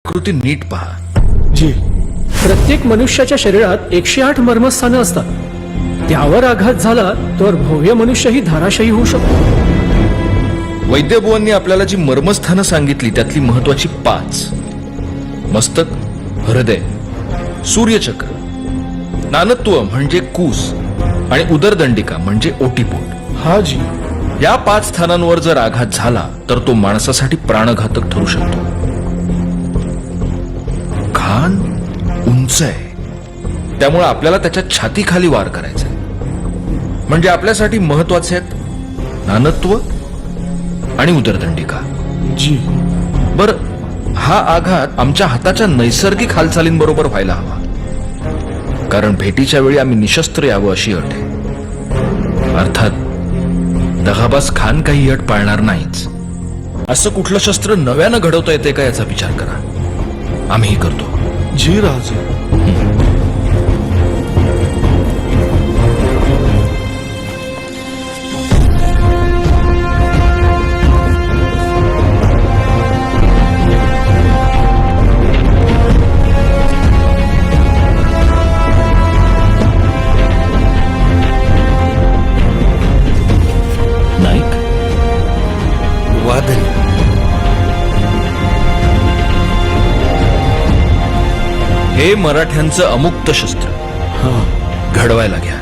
कृती नीट पहा. जी. प्रत्येक मनुष्याच्या शरीरात 108 मर्मस्थानं असतात. त्यावर आघात झाला तर भव्य मनुष्यही धाराशायी होऊ शकतो. वैद्यबुवांनी आपल्याला जी मर्मस्थानं सांगितली त्यातली महत्वाची 5: मस्तक, हृदय, सूर्यचक्र, नानत्व म्हणजे कूस आणि उदरदंडिका म्हणजे ओटीपोट. हा जी. या 5 स्थानांवर जर आघात झाला तर तो माणसासाठी प्राणघातक ठरू शकतो. खान उंच आहे, त्यामुळे आपल्याला त्याच्या छातीखाली वार करायचा आहे. म्हणजे आपल्यासाठी महत्वाचे आहेत नानत्व आणि उदरदंडिका. जी. बर, हा आघात आमच्या हाताच्या नैसर्गिक हालचालींबरोबर व्हायला हवा, कारण भेटीच्या वेळी आम्ही निशस्त्र यावं अशी अट आहे. अर्थात दगाबाज खान काही अट पाळणार नाहीच. असं कुठलं शस्त्र नव्यानं घडवता येते का याचा विचार करा. आम्हीही करतो. जी राजे. नाईक, वादन. हे मराठ्यांचं अमुक्त शस्त्र हा. घडवायला घ्या.